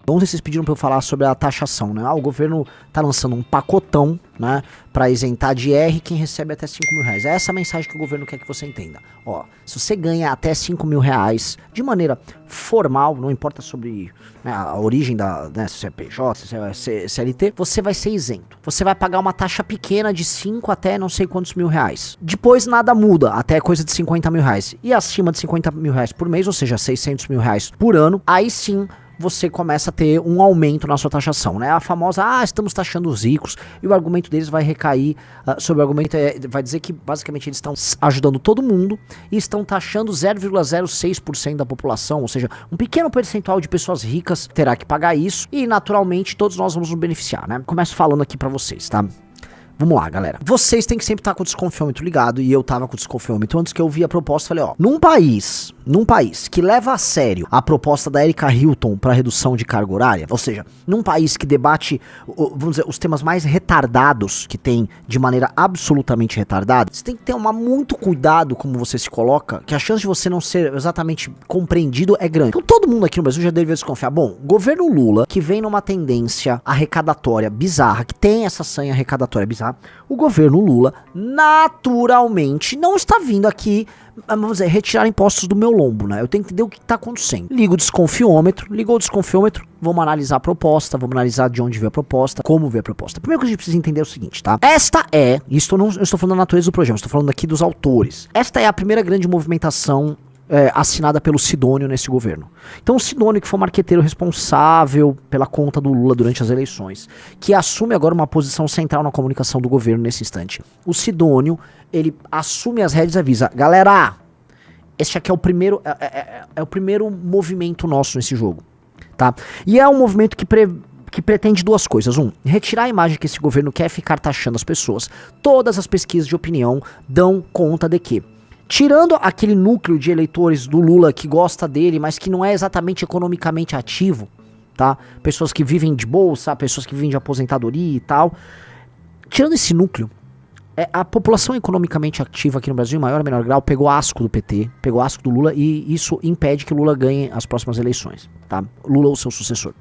Ontem vocês pediram pra eu falar sobre a taxação, né? O governo tá lançando um pacotão, né? Pra isentar de IR quem recebe até 5 mil reais. É essa a mensagem que o governo quer que você entenda. Ó, se você ganha até 5 mil reais de formal, não importa sobre, né, a origem da, né, se é PJ, se é CLT, você vai ser isento. Você vai pagar uma taxa pequena de 5 até não sei quantos mil reais. Depois nada muda, até coisa de 50 mil reais. E acima de 50 mil reais por mês, ou seja, 600 mil reais por ano, aí sim você começa a ter um aumento na sua taxação, né? A famosa, estamos taxando os ricos, e o argumento deles vai recair sobre o argumento, vai dizer que basicamente eles estão ajudando todo mundo e estão taxando 0,06% da população, ou seja, um pequeno percentual de pessoas ricas terá que pagar isso, e naturalmente todos nós vamos nos beneficiar, né? Começo falando aqui pra vocês, tá? Vamos lá, galera. Vocês têm que sempre estar com o desconfiômetro ligado, e eu tava com o desconfiômetro antes que eu vi a proposta, falei, ó, num país que leva a sério a proposta da Erika Hilton para redução de carga horária, ou seja, num país que debate, vamos dizer, os temas mais retardados que tem de maneira absolutamente retardada, você tem que ter muito cuidado como você se coloca, que a chance de você não ser exatamente compreendido é grande. Então todo mundo aqui no Brasil já deveria desconfiar. Bom, governo Lula, que vem numa tendência arrecadatória bizarra, que tem essa sanha arrecadatória bizarra, o governo Lula naturalmente não está vindo aqui, vamos dizer, retirar impostos do meu lombo, né? Eu tenho que entender o que está acontecendo. Ligou o desconfiômetro, vamos analisar a proposta, vamos analisar de onde veio a proposta, como veio a proposta. Primeiro que a gente precisa entender é o seguinte, tá? Isso eu não estou falando da natureza do projeto, estou falando aqui dos autores. Esta é a primeira grande movimentação assinada pelo Sidônio nesse governo. Então o Sidônio, que foi o marqueteiro responsável pela conta do Lula durante as eleições, que assume agora uma posição central na comunicação do governo nesse instante. O Sidônio, ele assume as rédeas e avisa, galera, este aqui é o primeiro, é o primeiro movimento nosso nesse jogo, tá? E é um movimento que pretende duas coisas. Retirar a imagem que esse governo quer ficar taxando as pessoas. Todas as pesquisas de opinião dão conta de que, tirando aquele núcleo de eleitores do Lula que gosta dele, mas que não é exatamente economicamente ativo, tá? Pessoas que vivem de bolsa, pessoas que vivem de aposentadoria e tal. Tirando esse núcleo, a população economicamente ativa aqui no Brasil, em maior ou menor grau, pegou asco do PT, pegou asco do Lula, e isso impede que Lula ganhe as próximas eleições, tá? Lula ou seu sucessor.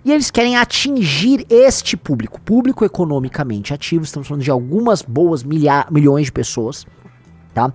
E eles querem atingir este público economicamente ativo, estamos falando de algumas boas milhões de pessoas, tá?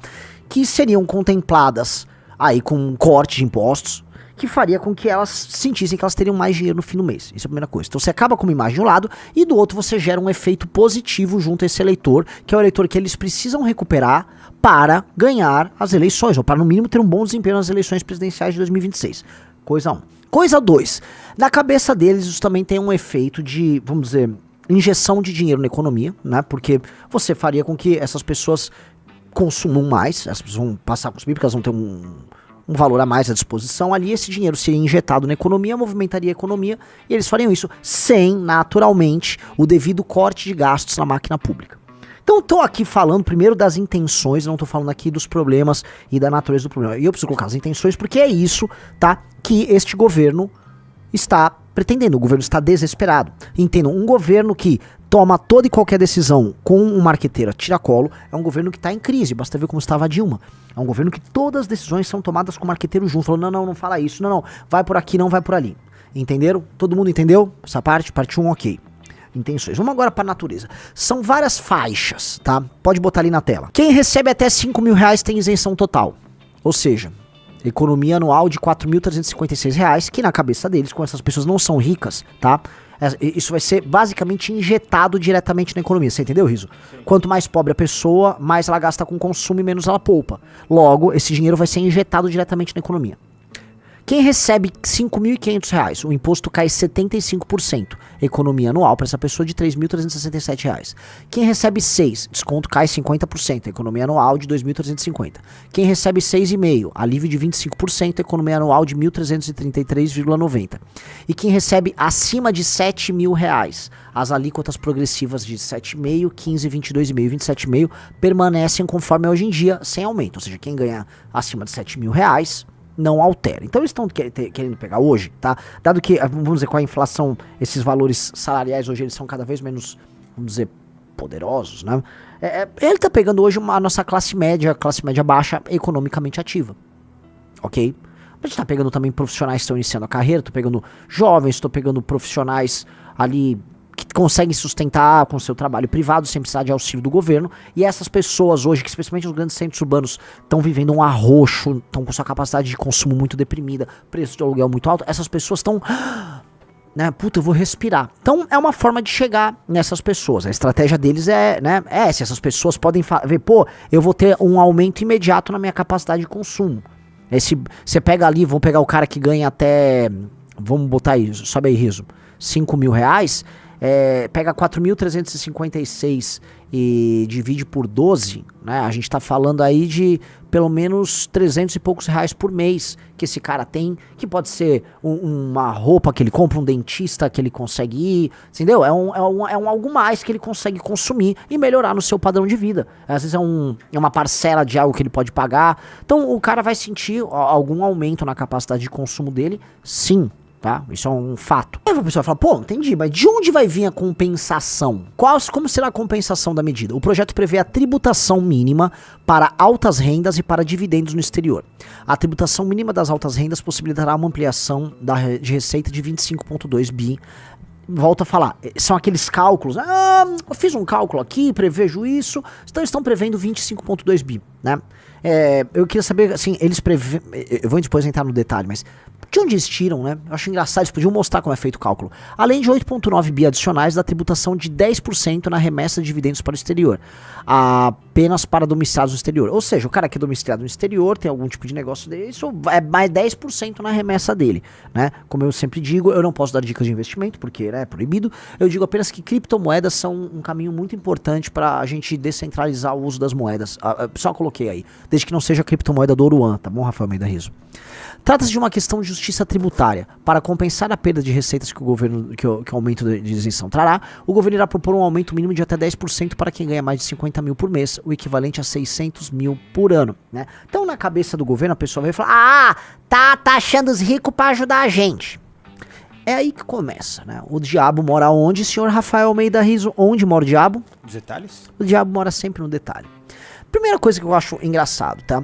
Que seriam contempladas aí com um corte de impostos, que faria com que elas sentissem que elas teriam mais dinheiro no fim do mês. Isso é a primeira coisa. Então você acaba com uma imagem de um lado, e do outro você gera um efeito positivo junto a esse eleitor, que é o eleitor que eles precisam recuperar para ganhar as eleições, ou para no mínimo ter um bom desempenho nas eleições presidenciais de 2026. Coisa 1. Coisa 2. Na cabeça deles isso também tem um efeito de, vamos dizer, injeção de dinheiro na economia, né? Porque você faria com que essas pessoas consumam mais, as pessoas vão passar a consumir porque elas vão ter um valor a mais à disposição ali, esse dinheiro seria injetado na economia, movimentaria a economia, e eles fariam isso sem, naturalmente, o devido corte de gastos na máquina pública. Então eu tô aqui falando primeiro das intenções, não tô falando aqui dos problemas e da natureza do problema. E eu preciso colocar as intenções porque é isso, tá, que este governo está pretendendo. O governo está desesperado. Entendam, um governo que toma toda e qualquer decisão com um marqueteiro a tiracolo é um governo que está em crise. Basta ver como estava a Dilma. É um governo que todas as decisões são tomadas com o marqueteiro junto. Falando, não fala isso, não, vai por aqui, não vai por ali. Entenderam? Todo mundo entendeu? Essa parte 1, ok. Intenções. Vamos agora para a natureza. São várias faixas, tá? Pode botar ali na tela. Quem recebe até 5 mil reais tem isenção total. Ou seja, economia anual de R$ 4.356, que na cabeça deles, como essas pessoas não são ricas, tá? Isso vai ser basicamente injetado diretamente na economia, você entendeu, Riso? Sim. Quanto mais pobre a pessoa, mais ela gasta com consumo e menos ela poupa. Logo, esse dinheiro vai ser injetado diretamente na economia. Quem recebe R$ 5.500, o imposto cai 75%. Economia anual para essa pessoa de R$ 3.367. Quem recebe 6, desconto cai 50%. Economia anual de R$ 2.350. Quem recebe 6,5, alívio de 25%. Economia anual de R$ 1.333,90. E quem recebe acima de R$ 7.000, as alíquotas progressivas de 7,5, 15, 22,5 e 27,5 permanecem conforme é hoje em dia, sem aumento. Ou seja, quem ganha acima de R$ 7.000 não altera. Então eles estão querendo pegar hoje, tá? Dado que, vamos dizer, com a inflação, esses valores salariais hoje eles são cada vez menos, vamos dizer, poderosos, né? Ele tá pegando hoje a nossa classe média baixa, economicamente ativa, ok? A gente tá pegando também profissionais que estão iniciando a carreira, tô pegando jovens, tô pegando profissionais ali que conseguem sustentar com o seu trabalho privado sem precisar de auxílio do governo. E essas pessoas hoje, que especialmente nos grandes centros urbanos, estão vivendo um arroxo, estão com sua capacidade de consumo muito deprimida, preço de aluguel muito alto, essas pessoas estão... né, puta, eu vou respirar. Então é uma forma de chegar nessas pessoas. A estratégia deles é, né, se essas pessoas podem ver, pô, eu vou ter um aumento imediato na minha capacidade de consumo. Você pega ali, vamos pegar o cara que ganha até, vamos botar aí, sobe aí, riso, 5 mil reais, pega 4.356 e divide por 12, né? A gente tá falando aí de pelo menos 300 e poucos reais por mês que esse cara tem, que pode ser uma roupa que ele compra, um dentista que ele consegue ir, entendeu? É um algo mais que ele consegue consumir e melhorar no seu padrão de vida. Às vezes é uma parcela de algo que ele pode pagar. Então o cara vai sentir algum aumento na capacidade de consumo dele, sim. Tá? Isso é um fato. Aí a pessoa fala, pô, entendi, mas de onde vai vir a compensação? Como será a compensação da medida? O projeto prevê a tributação mínima para altas rendas e para dividendos no exterior. A tributação mínima das altas rendas possibilitará uma ampliação de receita de 25,2 bi. Volto a falar, são aqueles cálculos, eu fiz um cálculo aqui, prevejo isso, então estão prevendo 25,2 bi, né? Eu queria saber, assim, eu vou depois entrar no detalhe, mas de onde eles tiram, né? Eu acho engraçado, eles podiam mostrar como é feito o cálculo. Além de 8,9 bi adicionais da tributação de 10% na remessa de dividendos para o exterior, apenas para domiciliados no exterior. Ou seja, o cara que é domiciliado no exterior, tem algum tipo de negócio dele, isso é mais 10% na remessa dele, né? Como eu sempre digo, eu não posso dar dicas de investimento, porque é proibido. Eu digo apenas que criptomoedas são um caminho muito importante para a gente descentralizar o uso das moedas. Só coloquei aí, desde que não seja a criptomoeda do Oruan, tá bom, Rafael Almeida Riso? Trata-se de uma questão de justiça tributária. Para compensar a perda de receitas que o aumento de isenção trará, o governo irá propor um aumento mínimo de até 10% para quem ganha mais de 50 mil por mês, o equivalente a 600 mil por ano, né? Então, na cabeça do governo, a pessoa vai falar, tá taxando os ricos para ajudar a gente. É aí que começa, né? O diabo mora onde, senhor Rafael Almeida Riso? Onde mora o diabo? Os detalhes? O diabo mora sempre no detalhe. Primeira coisa que eu acho engraçado, tá?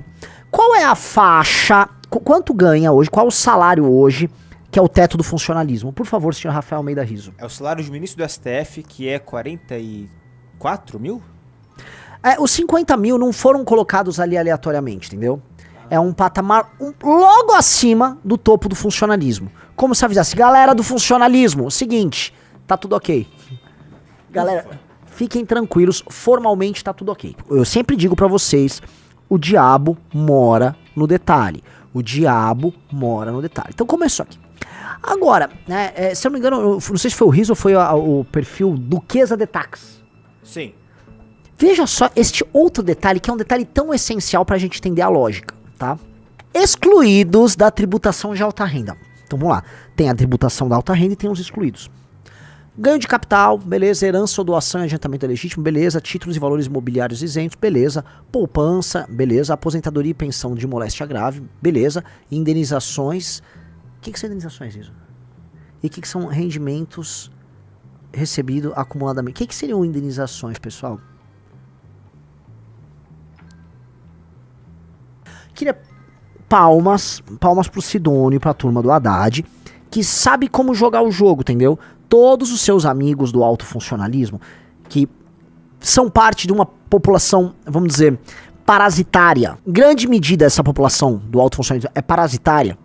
Qual é a faixa, quanto ganha hoje, qual o salário hoje, que é o teto do funcionalismo? Por favor, senhor Rafael Almeida Riso. É o salário de ministro do STF, que é 44 mil? Os 50 mil não foram colocados ali aleatoriamente, entendeu? É um patamar logo acima do topo do funcionalismo. Como se avisasse, galera do funcionalismo, seguinte, tá tudo ok. Galera, fiquem tranquilos, formalmente tá tudo ok. Eu sempre digo pra vocês, o diabo mora no detalhe. O diabo mora no detalhe. Então começou aqui. Agora, né, se eu não me engano, não sei se foi o Riso ou foi o perfil Duquesa de Tax. Sim. Veja só este outro detalhe, que é um detalhe tão essencial pra gente entender a lógica, tá? Excluídos da tributação de alta renda. Então vamos lá. Tem a tributação da alta renda e tem os excluídos. Ganho de capital, beleza. Herança ou doação e adiantamento legítimo, beleza. Títulos e valores imobiliários isentos, beleza. Poupança, beleza. Aposentadoria e pensão de moléstia grave, beleza. Indenizações. O que são indenizações, isso? E o que são rendimentos recebidos acumuladamente? O que seriam indenizações, pessoal? Queria palmas pro Sidônio, pra turma do Haddad, que sabe como jogar o jogo, entendeu? Todos os seus amigos do alto funcionalismo, que são parte de uma população, vamos dizer, parasitária. Grande medida essa população do alto funcionalismo é parasitária.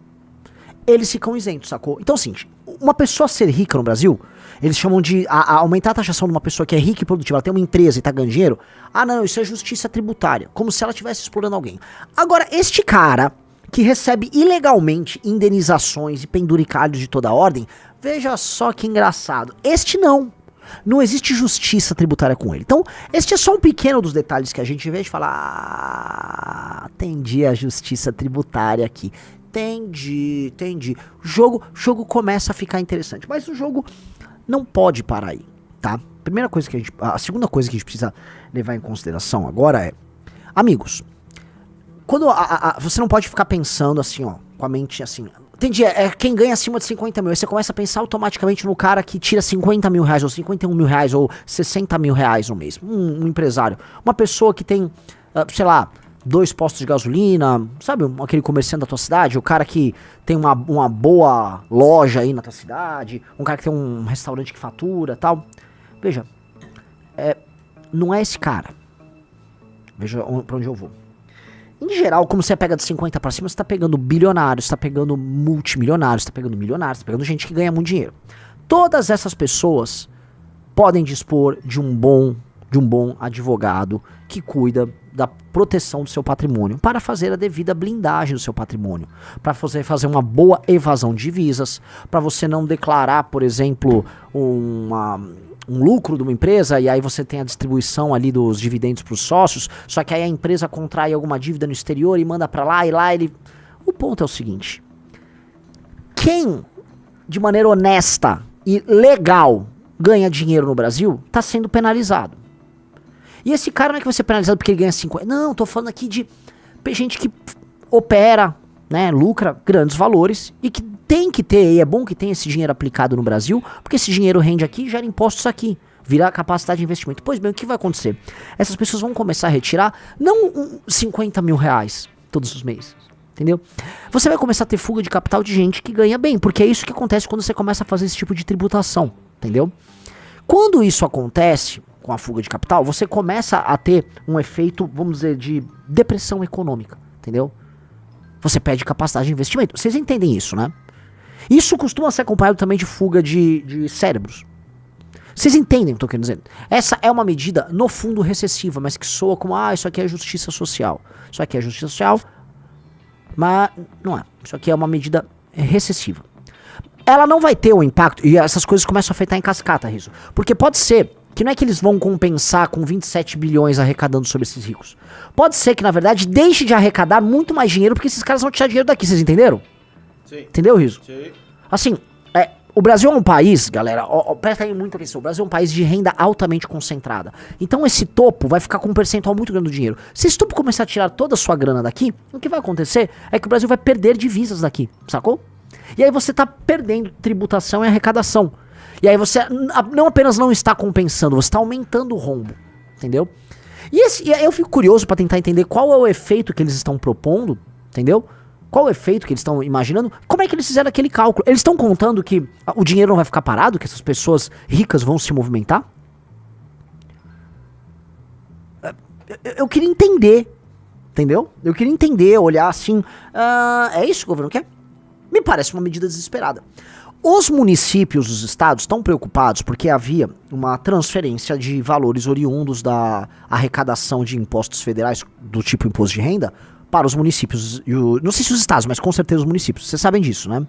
Eles ficam isentos, sacou? Então, assim, uma pessoa ser rica no Brasil, eles chamam de aumentar a taxação de uma pessoa que é rica e produtiva, ela tem uma empresa e tá ganhando dinheiro. Não, isso é justiça tributária, como se ela estivesse explorando alguém. Agora, este cara que recebe ilegalmente indenizações e penduricalhos de toda a ordem, veja só que engraçado. Este não existe justiça tributária com ele. Então, este é só um pequeno dos detalhes que a gente vê de falar, atendi a justiça tributária aqui. Entendi. O jogo começa a ficar interessante, mas o jogo não pode parar aí, tá? A segunda coisa que a gente precisa levar em consideração agora é, amigos, quando você não pode ficar pensando assim, ó, com a mente assim, entendi, quem ganha acima de 50 mil, aí você começa a pensar automaticamente no cara que tira 50 mil reais, ou 51 mil reais, ou 60 mil reais no mês, um empresário, uma pessoa que tem, sei lá, 2 postos de gasolina, sabe, aquele comerciante da tua cidade, o cara que tem uma boa loja aí na tua cidade, um cara que tem um restaurante que fatura, tal. Veja, não é esse cara. Veja pra onde eu vou. Em geral, como você pega de 50 pra cima, você tá pegando bilionários, você tá pegando multimilionários, você tá pegando milionários, você tá pegando gente que ganha muito dinheiro. Todas essas pessoas podem dispor de um bom advogado que cuida da proteção do seu patrimônio, para fazer a devida blindagem do seu patrimônio, para fazer uma boa evasão de divisas, para você não declarar, por exemplo, um lucro de uma empresa e aí você tem a distribuição ali dos dividendos para os sócios, só que aí a empresa contrai alguma dívida no exterior e manda para lá, e lá ele... O ponto é o seguinte: quem de maneira honesta e legal ganha dinheiro no Brasil está sendo penalizado. E esse cara não é que vai ser penalizado porque ele ganha 50. Não, tô falando aqui de gente que opera, né, lucra grandes valores e que tem que ter, e é bom que tenha esse dinheiro aplicado no Brasil, porque esse dinheiro rende aqui e gera impostos aqui, vira capacidade de investimento. Pois bem, o que vai acontecer? Essas pessoas vão começar a retirar não 50 mil reais todos os meses, entendeu? Você vai começar a ter fuga de capital de gente que ganha bem, porque é isso que acontece quando você começa a fazer esse tipo de tributação, entendeu? Quando isso acontece com a fuga de capital, você começa a ter um efeito, vamos dizer, de depressão econômica, entendeu? Você perde capacidade de investimento. Vocês entendem isso, né? Isso costuma ser acompanhado também de fuga de cérebros. Vocês entendem o que eu tô querendo dizer? Essa é uma medida, no fundo, recessiva, mas que soa como, isso aqui é justiça social. Isso aqui é justiça social, mas não é. Isso aqui é uma medida recessiva. Ela não vai ter um impacto, e essas coisas começam a afetar em cascata, Riso. Porque pode ser que não é que eles vão compensar com 27 bilhões arrecadando sobre esses ricos. Pode ser que, na verdade, deixe de arrecadar muito mais dinheiro, porque esses caras vão tirar dinheiro daqui, vocês entenderam? Sim. Entendeu, Riso? Sim. Assim, o Brasil é um país, galera, presta aí muita atenção, o Brasil é um país de renda altamente concentrada. Então esse topo vai ficar com um percentual muito grande do dinheiro. Se esse topo começar a tirar toda a sua grana daqui, o que vai acontecer é que o Brasil vai perder divisas daqui, sacou? E aí você tá perdendo tributação e arrecadação. E aí você não apenas não está compensando, você está aumentando o rombo, entendeu? E aí eu fico curioso para tentar entender qual é o efeito que eles estão propondo, entendeu? Qual o efeito que eles estão imaginando? Como é que eles fizeram aquele cálculo? Eles estão contando que o dinheiro não vai ficar parado, que essas pessoas ricas vão se movimentar? Eu queria entender, entendeu? Eu queria entender, olhar assim, é isso que o governo quer? Me parece uma medida desesperada. Os municípios dos estados estão preocupados porque havia uma transferência de valores oriundos da arrecadação de impostos federais do tipo imposto de renda para os municípios, não sei se os estados, mas com certeza os municípios, vocês sabem disso, né?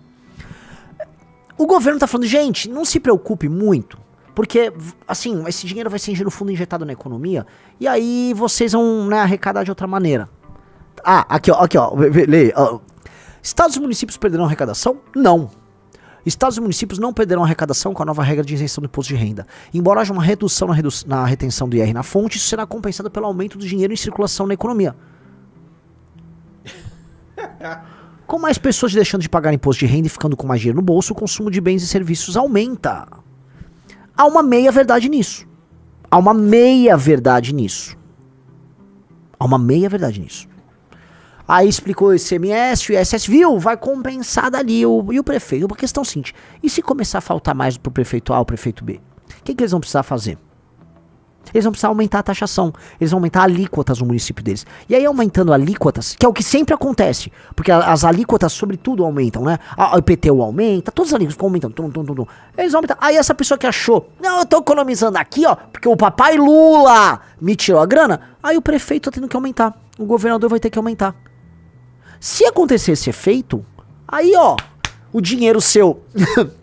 O governo tá falando, gente, não se preocupe muito, porque, assim, esse dinheiro vai ser no fundo injetado na economia, e aí vocês vão, né, arrecadar de outra maneira. Aqui ó, lê, estados e municípios perderão arrecadação? Não. Estados e municípios não perderão arrecadação com a nova regra de isenção do imposto de renda. Embora haja uma redução na retenção do IR na fonte, isso será compensado pelo aumento do dinheiro em circulação na economia. Com mais pessoas deixando de pagar imposto de renda e ficando com mais dinheiro no bolso, o consumo de bens e serviços aumenta. Há uma meia-verdade nisso. Há uma meia-verdade nisso. Aí explicou o ICMS, o ISS, viu? Vai compensar dali e o prefeito. Uma questão seguinte, e se começar a faltar mais pro prefeito A ou prefeito B? O que eles vão precisar fazer? Eles vão precisar aumentar a taxação, eles vão aumentar alíquotas no município deles. E aí aumentando alíquotas, que é o que sempre acontece, porque as alíquotas sobre tudo aumentam, né? O IPTU aumenta, todas as alíquotas ficam aumentando, Eles vão aumentar. Aí essa pessoa que achou, não, eu tô economizando aqui, ó, porque o papai Lula me tirou a grana, aí o prefeito tá tendo que aumentar, o governador vai ter que aumentar. Se acontecer esse efeito, aí ó, o dinheiro seu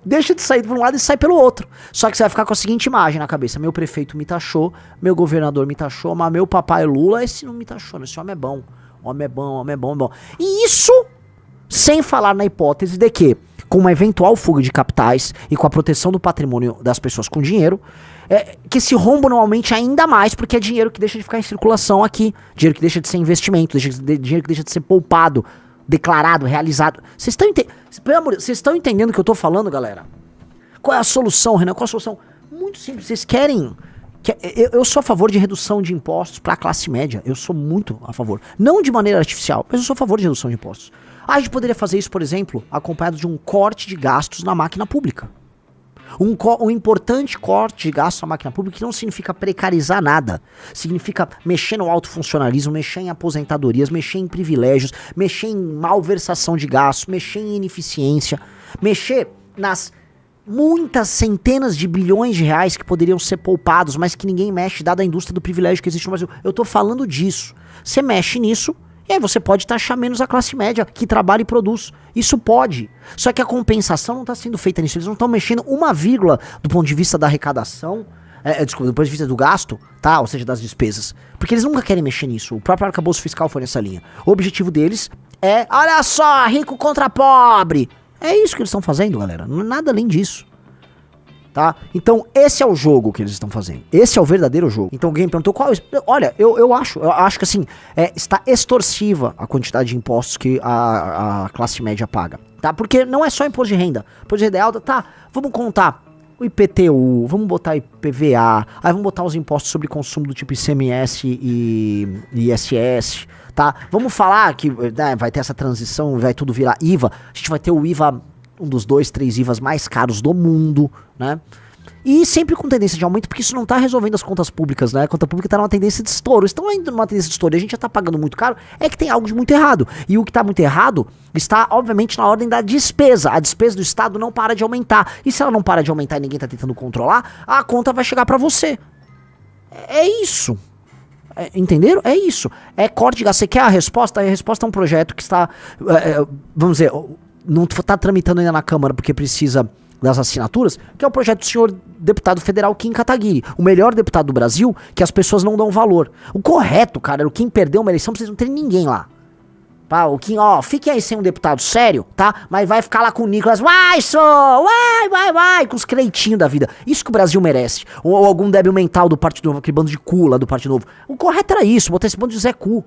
deixa de sair por um lado e sai pelo outro. Só que você vai ficar com a seguinte imagem na cabeça: meu prefeito me taxou, meu governador me taxou, mas meu papai Lula, esse não me taxou, esse homem é bom. Homem é bom. E isso sem falar na hipótese de que, com uma eventual fuga de capitais e com a proteção do patrimônio das pessoas com dinheiro, que esse rombo não aumente ainda mais, porque é dinheiro que deixa de ficar em circulação aqui, dinheiro que deixa de ser investimento, dinheiro que deixa de ser poupado, declarado, realizado. Vocês estão entendendo o que eu tô falando, galera? Qual é a solução, Renan? Qual é a solução? Muito simples. Vocês querem Eu sou a favor de redução de impostos para a classe média. Eu sou muito a favor. Não de maneira artificial, mas eu sou a favor de redução de impostos. A gente poderia fazer isso, por exemplo, acompanhado de um corte de gastos na máquina pública. Um importante corte de gastos na máquina pública que não significa precarizar nada. Significa mexer no alto funcionalismo, mexer em aposentadorias, mexer em privilégios, mexer em malversação de gastos, mexer em ineficiência, mexer nas muitas centenas de bilhões de reais que poderiam ser poupados, mas que ninguém mexe, dada a indústria do privilégio que existe no Brasil. Eu tô falando disso. Você mexe nisso, e aí você pode taxar menos a classe média, que trabalha e produz. Isso pode. Só que a compensação não está sendo feita nisso. Eles não estão mexendo uma vírgula do ponto de vista da arrecadação, desculpa, do ponto de vista do gasto, tá? Ou seja, das despesas. Porque eles nunca querem mexer nisso. O próprio arcabouço fiscal foi nessa linha. O objetivo deles é, olha só, rico contra pobre. É isso que eles estão fazendo, galera. Nada além disso. Tá? Então, esse é o jogo que eles estão fazendo. Esse é o verdadeiro jogo. Então, alguém perguntou qual. Olha, eu acho que assim, está extorsiva a quantidade de impostos que a classe média paga. Tá? Porque não é só imposto de renda. Imposto de renda é alta, tá? Vamos contar o IPTU, vamos botar IPVA, aí vamos botar os impostos sobre consumo do tipo ICMS e ISS. Tá? Vamos falar que vai ter essa transição, vai tudo virar IVA. A gente vai ter o IVA, um dos 2, 3 IVAs mais caros do mundo, né? E sempre com tendência de aumento, porque isso não tá resolvendo as contas públicas, né? A conta pública tá numa tendência de estouro. Estão indo numa tendência de estouro e a gente já tá pagando muito caro, é que tem algo de muito errado. E o que tá muito errado está, obviamente, na ordem da despesa. A despesa do Estado não para de aumentar. E se ela não para de aumentar e ninguém tá tentando controlar, a conta vai chegar pra você. É isso. Entenderam? É isso. É corte de gasto. Você quer a resposta? A resposta é um projeto que está, vamos dizer, não está tramitando ainda na Câmara porque precisa das assinaturas, que é o projeto do senhor deputado federal Kim Kataguiri, o melhor deputado do Brasil, que as pessoas não dão valor. O correto, cara, era o Kim perdeu uma eleição, vocês não terem ninguém lá. Tá? O Kim, fique aí sem um deputado sério, tá? Mas vai ficar lá com o Nicolas, vai, com os creitinhos da vida. Isso que o Brasil merece. Ou algum débil mental do Partido Novo, aquele bando de cu lá do Partido Novo. O correto era isso, botar esse bando de Zé Cu.